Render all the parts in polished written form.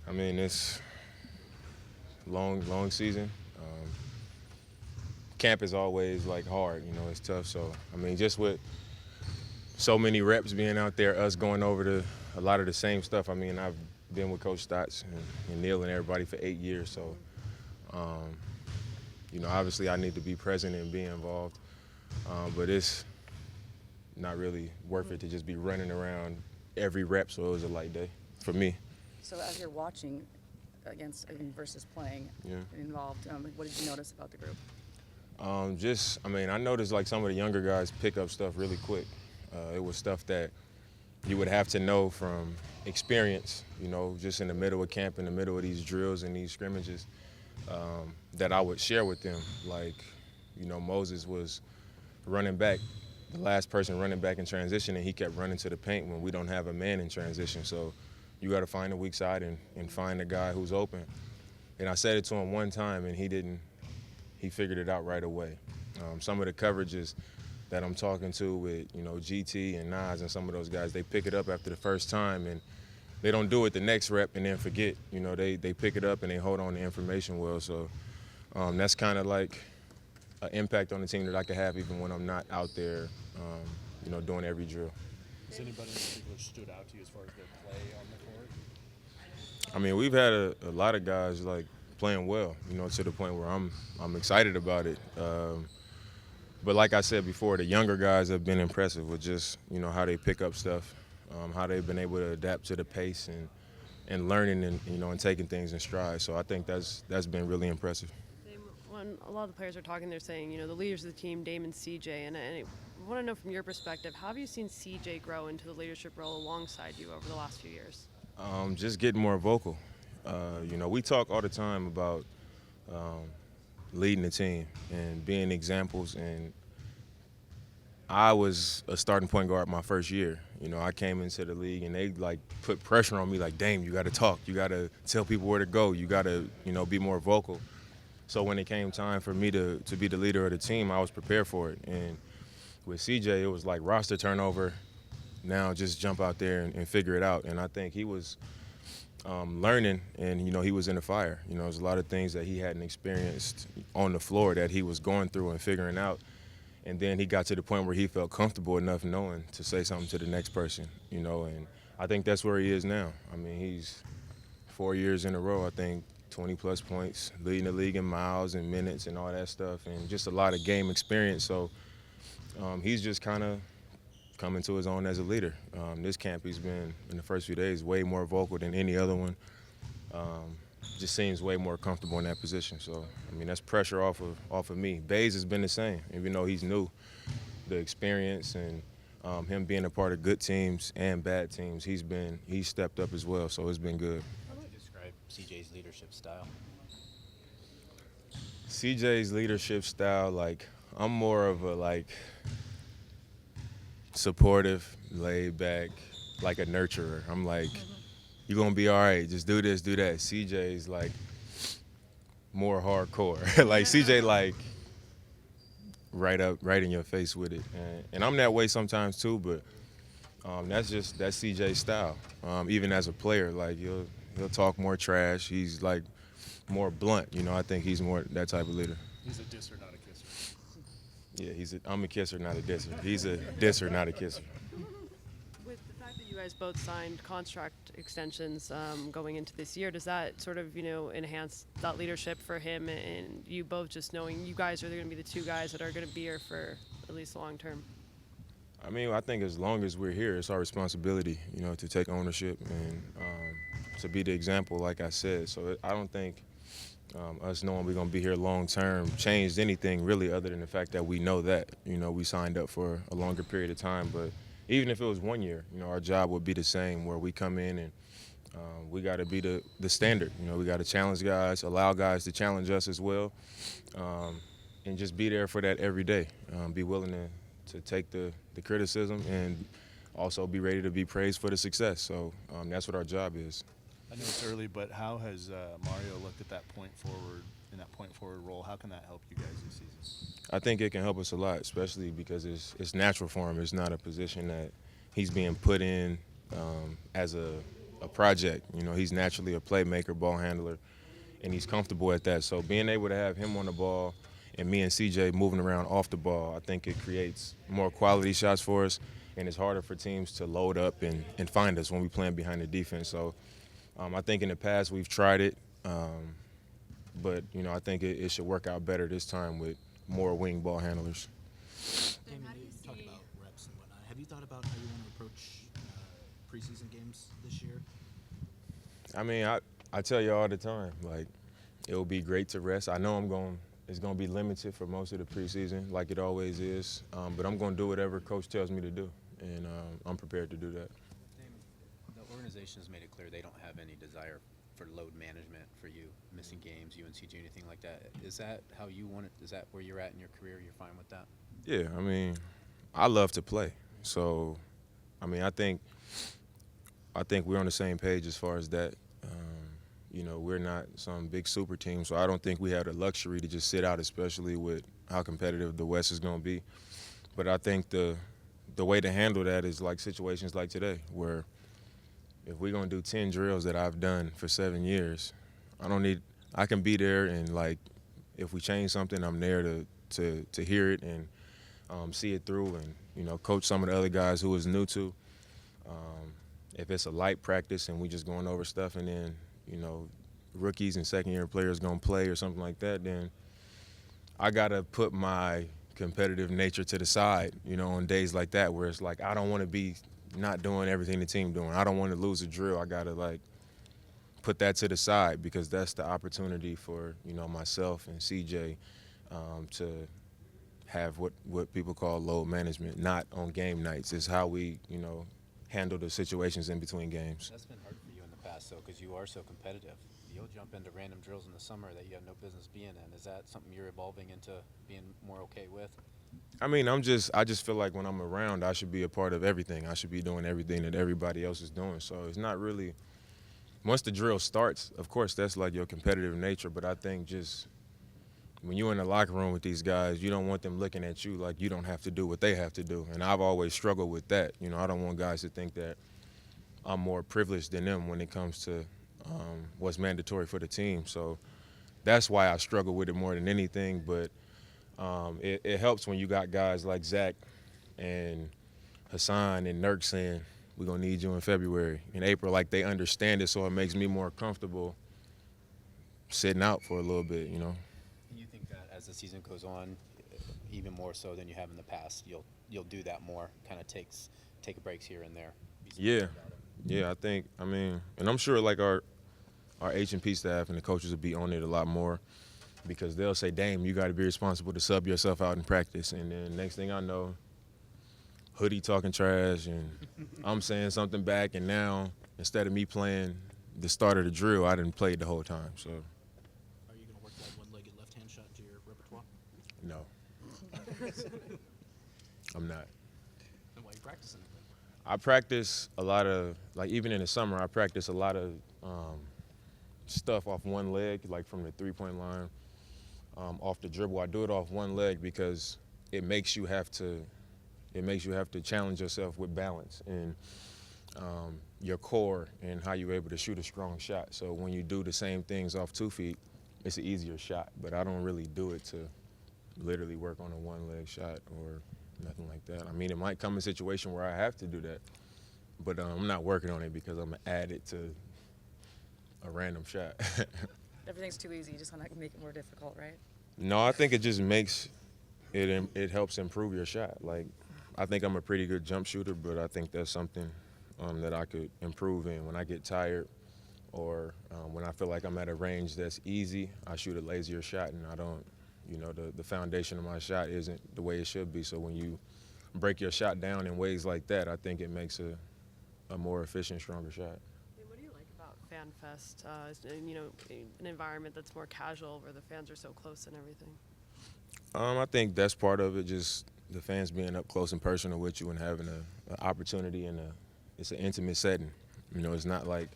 I mean, it's long season. Camp is always like hard, it's tough. So, I mean, just with so many reps being out there, us going over a lot of the same stuff. I mean, I've been with Coach Stotts and Neil and everybody for 8 years. So, um, obviously I need to be present and be involved. But it's not really worth it to just be running around every rep, so it was a light day for me. So as you're watching versus playing involved, what did you notice about the group? I noticed like some of the younger guys pick up stuff really quick. It was stuff that you would have to know from experience, just in the middle of camp, in the middle of these drills and these scrimmages, that I would share with them. Like, Moses was running back, the last person running back in transition, and he kept running to the paint when we don't have a man in transition. So you got to find the weak side and find the guy who's open. And I said it to him one time, and he figured it out right away. Some of the coverages that I'm talking to with, GT and Nas and some of those guys, they pick it up after the first time, and they don't do it the next rep and then forget. They pick it up and they hold on to information well. So that's kind of like an impact on the team that I can have even when I'm not out there, doing every drill. Has anybody in particular stood out to you as far as their play on the court? I mean, we've had a lot of guys like playing well, to the point where I'm excited about it. But like I said before, the younger guys have been impressive with just, how they pick up stuff, how they've been able to adapt to the pace and learning and, and taking things in stride. So I think that's been really impressive. When a lot of the players are talking, they're saying, the leaders of the team, Dame and CJ, and I want to know from your perspective, how have you seen CJ grow into the leadership role alongside you over the last few years? Just getting more vocal. We talk all the time about leading the team and being examples. And I was a starting point guard my first year. I came into the league and they like put pressure on me like, Dame, you got to talk. You got to tell people where to go. You got to, be more vocal. So when it came time for me to be the leader of the team, I was prepared for it. And with CJ, it was like roster turnover. Now just jump out there and figure it out. And I think he was learning, and he was in the fire. There's a lot of things that he hadn't experienced on the floor that he was going through and figuring out. And then he got to the point where he felt comfortable enough knowing to say something to the next person. And I think that's where he is now. I mean, he's 4 years in a row, I think, 20-plus points, leading the league in miles and minutes and all that stuff, and just a lot of game experience. So he's just kind of coming to his own as a leader. This camp, he's been, in the first few days, way more vocal than any other one. Just seems way more comfortable in that position. So, I mean, that's pressure off of me. Baze has been the same, even though he's new. The experience and him being a part of good teams and bad teams, he's stepped up as well, so it's been good. How would you describe CJ's leadership style? CJ's leadership style, like, I'm more of a, supportive, laid back, like a nurturer. I'm like, you're going to be all right. Just do this, do that. CJ's, more hardcore. CJ, right in your face with it. And I'm that way sometimes, too, but that's CJ's style. Even as a player, he'll talk more trash. He's, more blunt. I think he's more that type of leader. He's a disser, not a kisser. Yeah, I'm a kisser, not a disser. He's a disser, not a kisser. With the fact that you guys both signed contract extensions going into this year, does that sort of, enhance that leadership for him and you both just knowing you guys are going to be the two guys that are going to be here for at least long term? I mean, I think as long as we're here, it's our responsibility, to take ownership and to be the example, like I said. So I don't think us knowing we're going to be here long term changed anything really, other than the fact that we know that, we signed up for a longer period of time. But even if it was 1 year, our job would be the same, where we come in and we got to be the standard. We got to challenge guys, allow guys to challenge us as well, and just be there for that every day. Be willing to take the criticism and also be ready to be praised for the success. So that's what our job is. I know it's early, but how has Mario looked at that point forward role? How can that help you guys this season? I think it can help us a lot, especially because it's natural for him. It's not a position that he's being put in as a a project. You know, he's naturally a playmaker, ball handler, and he's comfortable at that. So being able to have him on the ball and me and CJ moving around off the ball, I think it creates more quality shots for us, and it's harder for teams to load up and find us when we playing behind the defense. So I think in the past we've tried it, but, you know, I think it should work out better this time with more wing ball handlers. Damian, you talked about reps and whatnot. Have you thought about how you want to approach preseason games this year? I mean, I tell you all the time, like, it will be great to rest. I know it's going to be limited for most of the preseason, like it always is, but I'm going to do whatever coach tells me to do, and I'm prepared to do that. The organization has made it clear they don't have any desire for load management for you, missing games, UNCG, anything like that. Is that how you want it? Is that where you're at in your career? You're fine with that? Yeah, I mean, I love to play. So, I mean, I think we're on the same page as far as that. You know, we're not some big super team, so I don't think we have the luxury to just sit out, especially with how competitive the West is going to be. But I think the way to handle that is like situations like today, where if we're going to do 10 drills that I've done for 7 years, I can be there, and, like, if we change something, I'm there to hear it and see it through and, you know, coach some of the other guys who is new to. If it's a light practice and we just going over stuff and then, you know, rookies and second-year players going to play or something like that, then I got to put my competitive nature to the side, you know, on days like that where it's like I don't want to be not doing everything the team doing. I don't want to lose a drill. I got to, like, put that to the side because that's the opportunity for, you know, myself and CJ to have what people call load management, not on game nights. It's how we, you know, handle the situations in between games. That's been hard for you in the past, though, because you are so competitive. You'll jump into random drills in the summer that you have no business being in. Is that something you're evolving into being more okay with? I mean, I just feel like when I'm around, I should be a part of everything. I should be doing everything that everybody else is doing. So it's not really – once the drill starts, of course, that's like your competitive nature. But I think just when you're in the locker room with these guys, you don't want them looking at you like you don't have to do what they have to do. And I've always struggled with that. You know, I don't want guys to think that I'm more privileged than them when it comes to what's mandatory for the team. So that's why I struggle with it more than anything. But it helps when you got guys like Zach and Hassan and Nurk saying, we're going to need you in February, in April. Like, they understand it, so it makes me more comfortable sitting out for a little bit, you know. And you think that as the season goes on, even more so than you have in the past, you'll do that more, kind of take breaks here and there? Yeah, I mean, and I'm sure, like, our H&P staff and the coaches will be on it a lot more because they'll say, Dame, you got to be responsible to sub yourself out in practice. And then next thing I know, Hoodie talking trash and I'm saying something back, and now instead of me playing the start of the drill, I didn't play the whole time. So. Are you going to work that one-legged left-hand shot to your repertoire? No. I'm not. Then why are you practicing it then? I practice a lot of, like, even in the summer, I practice a lot of stuff off one leg, like from the three-point line, off the dribble. I do it off one leg because it makes you have to challenge yourself with balance and your core and how you're able to shoot a strong shot. So when you do the same things off 2 feet, it's an easier shot. But I don't really do it to literally work on a one-leg shot or nothing like that. I mean, it might come a situation where I have to do that, but I'm not working on it because I'm going to add it to a random shot. Everything's too easy. You just want to make it more difficult, right? No, I think it just makes it helps improve your shot. Like, I think I'm a pretty good jump shooter, but I think that's something that I could improve in. When I get tired or when I feel like I'm at a range that's easy, I shoot a lazier shot, and I don't, you know, the foundation of my shot isn't the way it should be. So when you break your shot down in ways like that, I think it makes a more efficient, stronger shot. What do you like about FanFest? You know, an environment that's more casual where the fans are so close and everything. I think that's part of it, just the fans being up close and personal with you and having an opportunity, and it's an intimate setting. You know, it's not like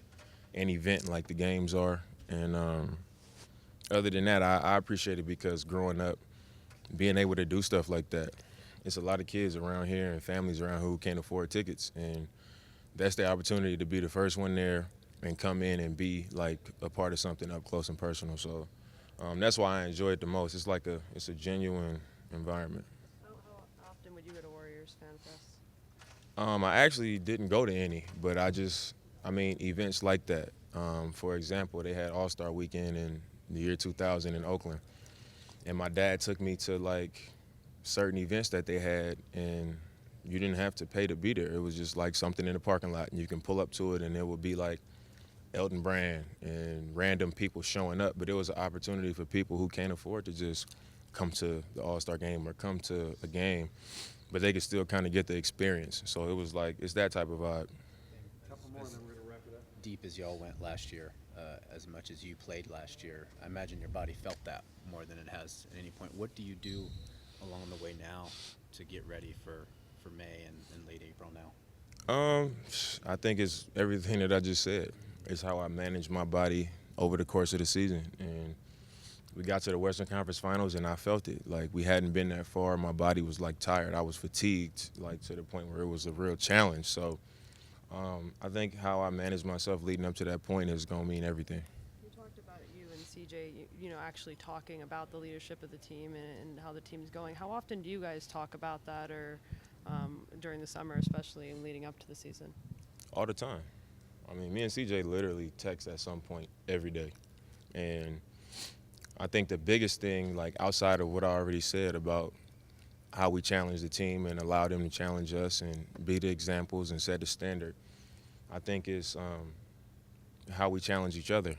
an event like the games are. And other than that, I appreciate it because growing up, being able to do stuff like that, it's a lot of kids around here and families around who can't afford tickets. And that's the opportunity to be the first one there and come in and be like a part of something up close and personal. So that's why I enjoy it the most. It's a genuine environment. How often would you go to Warriors Fan Fest? I actually didn't go to any, but events like that. For example, they had All-Star Weekend in the year 2000 in Oakland, and my dad took me to like certain events that they had, and you didn't have to pay to be there. It was just like something in the parking lot, and you can pull up to it, and it would be like Elton Brand and random people showing up. But it was an opportunity for people who can't afford to just come to the All-Star game or come to a game, but they could still kind of get the experience. So it was like, it's that type of vibe. Deep as y'all went last year, as much as you played last year, I imagine your body felt that more than it has at any point. What do you do along the way now to get ready for May and late April now? I think it's everything that I just said. It's how I manage my body over the course of the season. And we got to the Western Conference Finals, and I felt it. Like, we hadn't been that far. My body was, like, tired. I was fatigued, like, to the point where it was a real challenge. So I think how I manage myself leading up to that point is going to mean everything. You talked about you and CJ, actually talking about the leadership of the team and how the team's going. How often do you guys talk about that, or during the summer, especially and leading up to the season? All the time. Me and CJ literally text at some point every day. And I think the biggest thing, like outside of what I already said about how we challenge the team and allow them to challenge us and be the examples and set the standard, I think is how we challenge each other.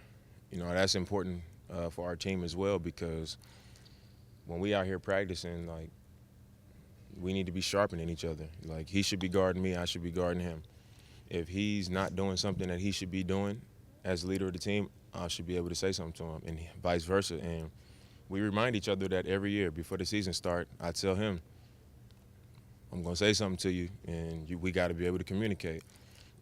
That's important for our team as well, because when we out here practicing, like, we need to be sharpening each other. Like, he should be guarding me, I should be guarding him. If he's not doing something that he should be doing as leader of the team, I should be able to say something to him, and vice versa. And we remind each other that every year before the season start. I tell him, I'm going to say something to you, and we got to be able to communicate.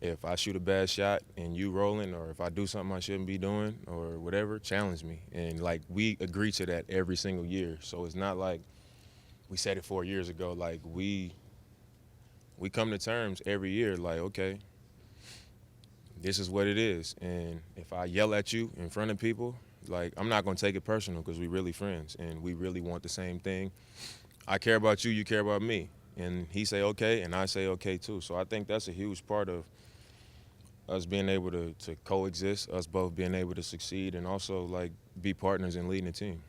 If I shoot a bad shot and you rolling, or if I do something I shouldn't be doing or whatever, challenge me. And, like, we agree to that every single year. So it's not like we said it 4 years ago. Like, we come to terms every year, like, okay, this is what it is. And if I yell at you in front of people, like, I'm not going to take it personal, because we're really friends and we really want the same thing. I care about you, you care about me. And he say okay, and I say okay too. So I think that's a huge part of us being able to coexist, us both being able to succeed, and also, like, be partners in leading the team.